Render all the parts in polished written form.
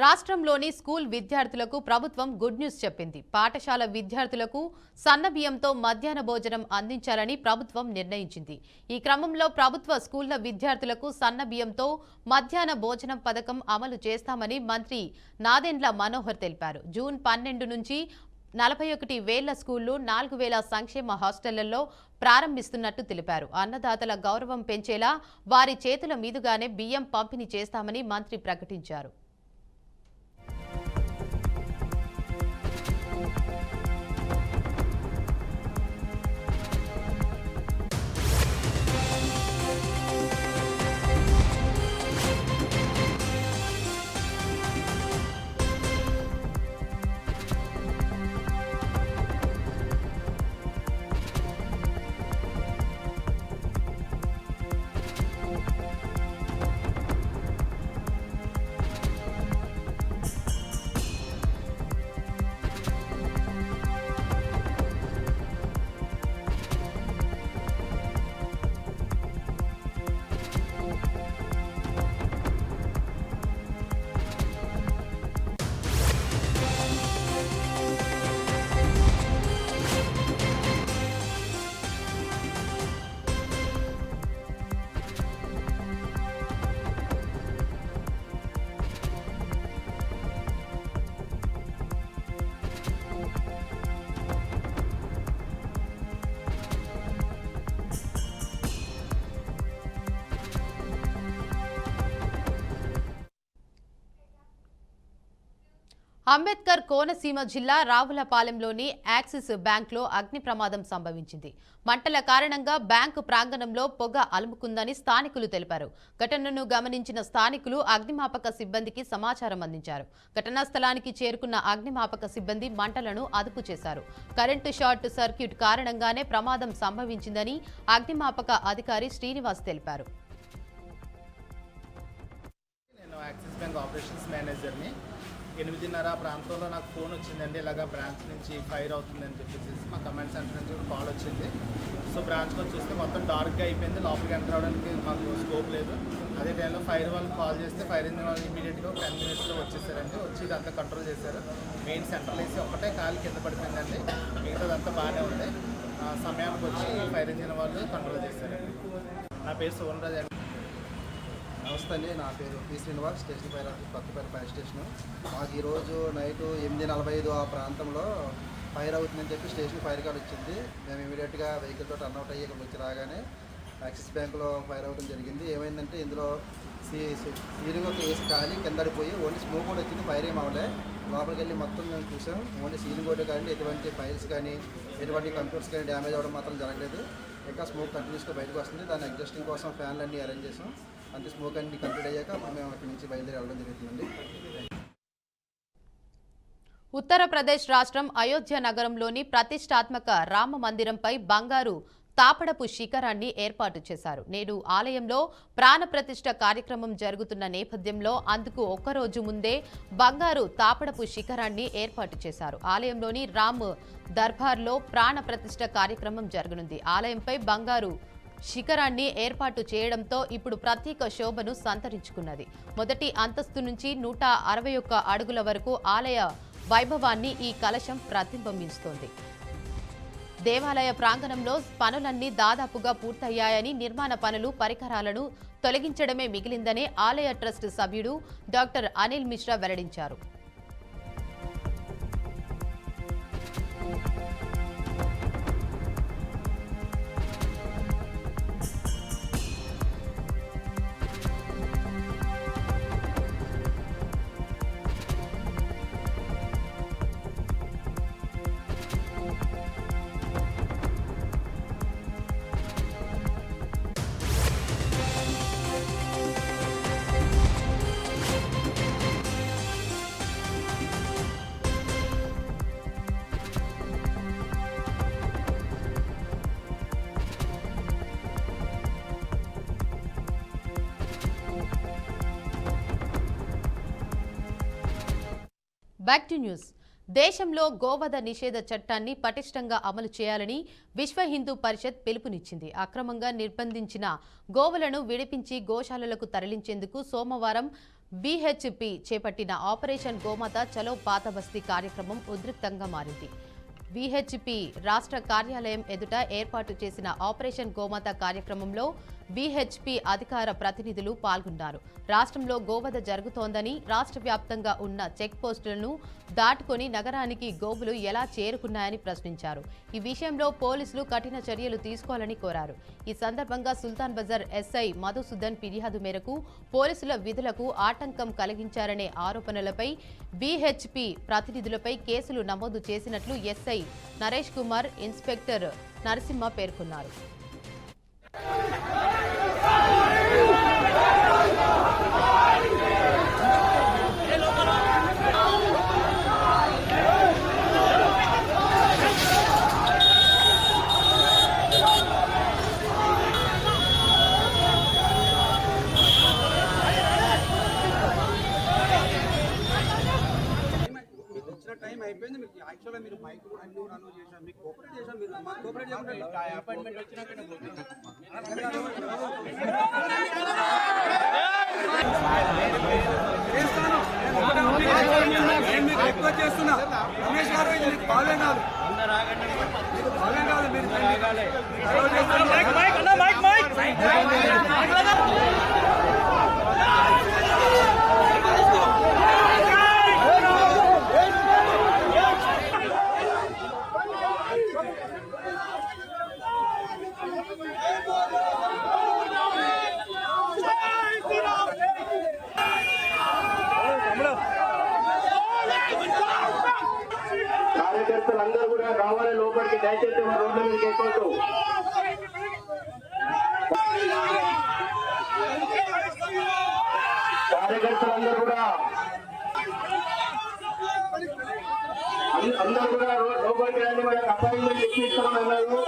రాష్ట్రంలోని స్కూల్ విద్యార్థులకు ప్రభుత్వం గుడ్ న్యూస్ చెప్పింది. పాఠశాల విద్యార్థులకు సన్నబియ్యంతో మధ్యాహ్న భోజనం అందించాలని ప్రభుత్వం నిర్ణయించింది. ఈ క్రమంలో ప్రభుత్వ స్కూళ్ల విద్యార్థులకు సన్నబియ్యంతో మధ్యాహ్న భోజనం పథకం అమలు చేస్తామని మంత్రి నాదెండ్ల మనోహర్ తెలిపారు. జూన్ 12 నుంచి 41,000 స్కూళ్లు 4,000 సంక్షేమ హాస్టళ్లలో ప్రారంభిస్తున్నట్టు తెలిపారు. అన్నదాతల గౌరవం పెంచేలా వారి చేతుల మీదుగానే బియ్యం పంపిణీ చేస్తామని మంత్రి ప్రకటించారు. అంబేద్కర్ కోనసీమ జిల్లా రావులపాలెంలోని యాక్సిస్ బ్యాంకులో అగ్ని ప్రమాదం సంభవించింది. మంటల కారణంగా బ్యాంకు ప్రాంగణంలో పొగ అలుముకుందని స్థానికులు తెలిపారు. ఘటనను గమనించిన స్థానికులు అగ్నిమాపక సిబ్బందికి సమాచారం అందించారు. ఘటనా స్థలానికి చేరుకున్న అగ్నిమాపక సిబ్బంది మంటలను అదుపు చేశారు. కరెంటు షార్ట్ సర్క్యూట్ కారణంగానే ప్రమాదం సంభవించిందని అగ్నిమాపక అధికారి శ్రీనివాస్ తెలిపారు. నేను యాక్సిస్ బ్యాంక్ ఆపరేషన్స్ మేనేజర్ని. 8:30 ప్రాంతంలో నాకు ఫోన్ వచ్చిందండి, ఇలాగా బ్రాంచ్ నుంచి ఫైర్ అవుతుందని చెప్పేసి మా కమాండ్ సెంటర్ నుంచి కూడా కాల్ వచ్చింది. సో బ్రాంచ్కి వచ్చి చూస్తే మొత్తం డార్క్గా అయిపోయింది, లోపలికి ఎంటర్ అవ్వడానికి మాకు స్కోప్ లేదు. అదే టైంలో ఫైర్ వాళ్ళకి కాల్ చేస్తే ఫైర్ ఇంజిన్ వాళ్ళు ఇమీడియట్గా 10 minutesలో వచ్చేసారండి. వచ్చి ఇదంతా కంట్రోల్ చేశారు. మెయిన్ సెంట్రల్ వేసి ఒకటే కాలు కింద పడిపోయిందండి, మిగతాదంతా బాగానే ఉంది. సమయానికి వచ్చి ఫైర్ ఇంజిన్ వాళ్ళు కంట్రోల్ చేశారండి. నా పేరు సోమరాజ్ అండి. నమస్తే అండి, నా పేరు P Srinivas, station fire office Kothapeta fire station. మాకు ఈరోజు నైట్ 8:45 ఆ ప్రాంతంలో ఫైర్ అవుతుందని చెప్పి స్టేషన్ ఫైర్ కాల్ వచ్చింది. మేము ఇమీడియట్గా వెహికల్తో టర్న్అవుట్ అయ్యి ఇక్కడికి వచ్చి రాగానే యాక్సిస్ బ్యాంకులో ఫైర్ అవ్వడం జరిగింది. ఏమైందంటే ఇందులో సీలింగ్ ఒక ఏసీ ఖాళీ కిందడిపోయి ఓన్లీ స్మోక్ కూడా వచ్చింది, ఫైర్ ఏం అవ్వలే. లోపలికి వెళ్ళి మొత్తం మేము చూసాం. ఓన్లీ సీలింగ్ ఒకటి కానీ ఎటువంటి ఫైల్స్ కానీ ఎటువంటి కంప్యూటర్స్ కానీ డ్యామేజ్ అవ్వడం మాత్రం జరగలేదు. ఇంకా స్మోక్ కంటిన్యూస్గా బయటకు వస్తుంది. దాన్ని అడ్జస్టింగ్ కోసం ఫ్యాన్లు అన్నీ అరేంజ్ చేసాం. అంతే స్మోక్ అన్ని కంప్లీట్ అయ్యాక అప్పుడు మేము అక్కడి నుంచి బయలుదేరి వెళ్ళడం జరుగుతుందండి. ఉత్తరప్రదేశ్ రాష్ట్రం అయోధ్య నగరంలోని ప్రతిష్టాత్మక రామ మందిరంపై బంగారు తాపడపు శిఖరాన్ని ఏర్పాటు చేశారు. నేడు ఆలయంలో ప్రాణప్రతిష్ఠ కార్యక్రమం జరుగుతున్న నేపథ్యంలో అందుకు ఒక్కరోజు ముందే బంగారు తాపడపు శిఖరాన్ని ఏర్పాటు చేశారు. ఆలయంలోని రామ్ దర్బార్లో ప్రాణప్రతిష్ఠ కార్యక్రమం జరగనుంది. ఆలయంపై బంగారు శిఖరాన్ని ఏర్పాటు చేయడంతో ఇప్పుడు ప్రత్యేక శోభను సంతరించుకున్నది. మొదటి అంతస్తు నుంచి 161 అడుగుల వరకు ఆలయ వైభవాన్ని ఈ కలశం ప్రతిబింబిస్తోంది. దేవాలయ ప్రాంగణంలో పనులన్నీ దాదాపుగా పూర్తయ్యాయని, నిర్మాణ పనులు పరికరాలను తొలగించడమే మిగిలిందని ఆలయ ట్రస్ట్ సభ్యుడు డాక్టర్ అనిల్ మిశ్రా వెల్లడించారు. Back to news. దేశంలో గోవధ నిషేధ చట్టాన్ని పటిష్టంగా అమలు చేయాలని విశ్వ హిందూ పరిషత్ పిలుపునిచ్చింది. అక్రమంగా నిర్బంధించిన గోవులను విడిపించి గోశాలలకు తరలించేందుకు సోమవారం బీహెచ్పీ చేపట్టిన ఆపరేషన్ గోమాత చలో పాత బస్తీ కార్యక్రమం ఉద్రిక్తంగా మారింది. బీహెచ్పీ రాష్ట్ర కార్యాలయం ఎదుట ఏర్పాటు చేసిన ఆపరేషన్ గోమాత కార్యక్రమంలో బీహెచ్పీ అధికార ప్రతినిధులు పాల్గొన్నారు. రాష్ట్రంలో గోవధ జరుగుతోందని, రాష్ట్ర వ్యాప్తంగా ఉన్న చెక్ పోస్టులను దాటుకొని నగరానికి గోవులు ఎలా చేరుకున్నాయని ప్రశ్నించారు. ఈ విషయంలో పోలీసులు కఠిన చర్యలు తీసుకోవాలని కోరారు. ఈ సందర్భంగా సుల్తాన్ బజార్ ఎస్ఐ మధుసూదన్ ఫిర్యాదు మేరకు పోలీసుల విధులకు ఆటంకం కలిగించారనే ఆరోపణలపై బీహెచ్పీ ప్రతినిధులపై కేసులు నమోదు చేసినట్లు ఎస్ఐ నరేష్ కుమార్, ఇన్స్పెక్టర్ నరసింహ పేర్కొన్నారు. టైం అయిపోయింది. మీకు యాక్చువల్గా మీరు మైక్ కూడా అన్ని రన్ చేశారు, మీకు కోఆపరేట్ చేశారు. మీరు మాకు కోఆపరేట్ చేయకుండా అపాయింట్మెంట్ వచ్చినాక ఎక్కువ చేస్తున్నా. రమేష్ గారు ఇది బాగా కాదు, బాగా కాదు. మీరు కార్యకర్తలందరూ కూడా రావాలి లోపలికి. దయచేసి మన రోడ్ల మీదకి ఎక్కువద్దు. కార్యకర్తలందరూ కూడా లోపలికి రండి. మనకు అపాయింట్మెంట్ ఇచ్చిస్తామన్నారు.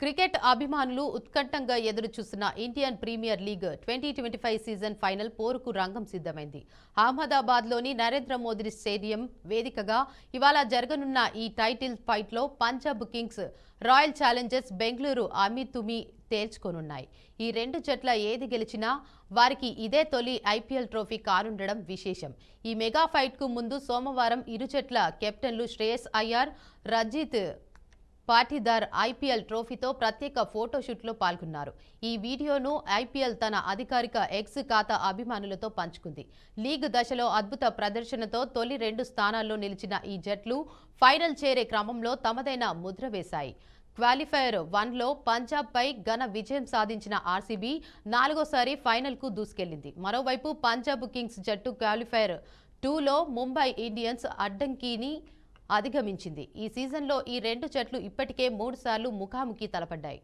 క్రికెట్ అభిమానులు ఉత్కంఠంగా ఎదురు చూస్తున్న Indian premier league 2025 season final పోరుకు రంగం సిద్ధమైంది. అహ్మదాబాద్లోని నరేంద్ర మోదీ స్టేడియం వేదికగా ఇవాళ జరగనున్న ఈ టైటిల్ ఫైట్లో Punjab kings, royal challengers Bengaluru అమీతుమీ తేల్చుకోనున్నాయి. ఈ రెండు జట్ల ఏది గెలిచినా వారికి ఇదే తొలి ఐపీఎల్ ట్రోఫీ కానుండడం విశేషం. ఈ మెగా ఫైట్కు ముందు సోమవారం ఇరు జట్ల కెప్టెన్లు శ్రేయస్ అయ్యార్, రజిత్ పాటీదార్ ఐపీఎల్ ట్రోఫీతో ప్రత్యేక ఫోటోషూట్లో పాల్గొన్నారు. ఈ వీడియోను ఐపీఎల్ తన అధికారిక ఎక్స్ ఖాతా అభిమానులతో పంచుకుంది. లీగ్ దశలో అద్భుత ప్రదర్శనతో తొలి 2 స్థానాల్లో నిలిచిన ఈ జట్లు ఫైనల్ చేరే క్రమంలో తమదైన ముద్ర వేశాయి. క్వాలిఫైయర్ 1లో పంజాబ్పై ఘన విజయం సాధించిన ఆర్సీబీ 4వసారి ఫైనల్కు దూసుకెళ్లింది. మరోవైపు పంజాబ్ కింగ్స్ జట్టు క్వాలిఫైయర్ 2లో ముంబై ఇండియన్స్ అడ్డంకిని అధిగమించింది. ఈ సీజన్లో ఈ రెండు జట్లు ఇప్పటికే 3 సార్లు ముఖాముఖి తలపడ్డాయి.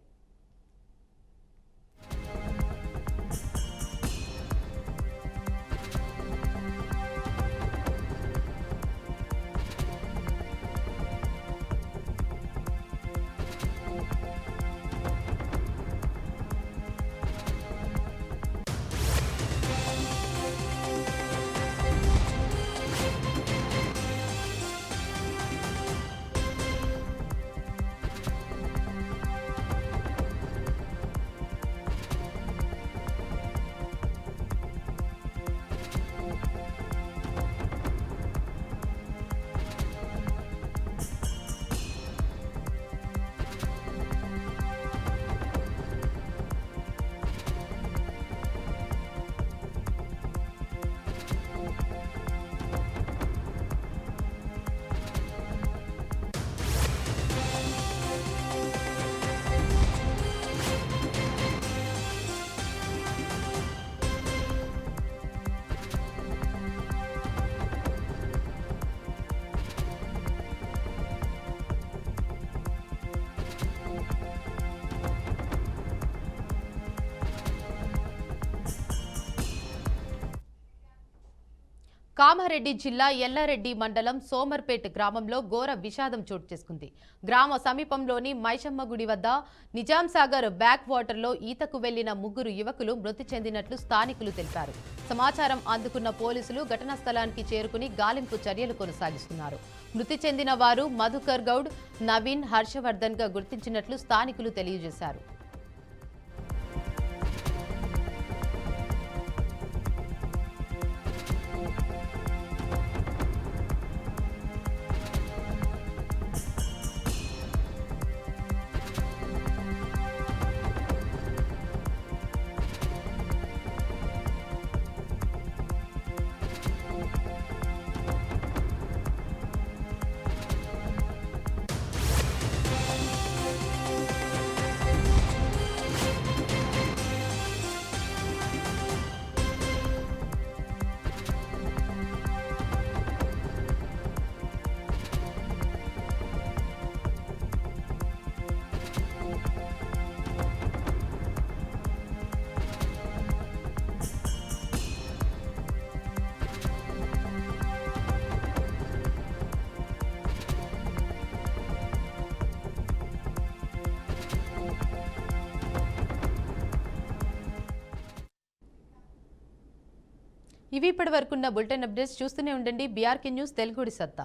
కామారెడ్డి జిల్లా ఎల్లారెడ్డి మండలం సోమర్పేట్ గ్రామంలో ఘోర విషాదం చోటు చేసుకుంది. గ్రామ సమీపంలోని మైషమ్మ గుడి వద్ద నిజాం సాగర్ బ్యాక్ వాటర్లో ఈతకు వెళ్లిన 3 యువకులు మృతి చెందినట్లు స్థానికులు తెలిపారు. సమాచారం అందుకున్న పోలీసులు ఘటనా స్థలానికి చేరుకుని గాలింపు చర్యలు కొనసాగిస్తున్నారు. మృతి చెందిన వారు మధుకర్ గౌడ్, నవీన్, హర్షవర్ధన్ గా గుర్తించినట్లు స్థానికులు తెలియజేశారు. ఇవి ఇప్పటివరకున్న బులెటిన్ అప్డేట్స్. చూస్తూనే ఉండండి బీఆర్కే న్యూస్ తెలుగుడి సత్తా.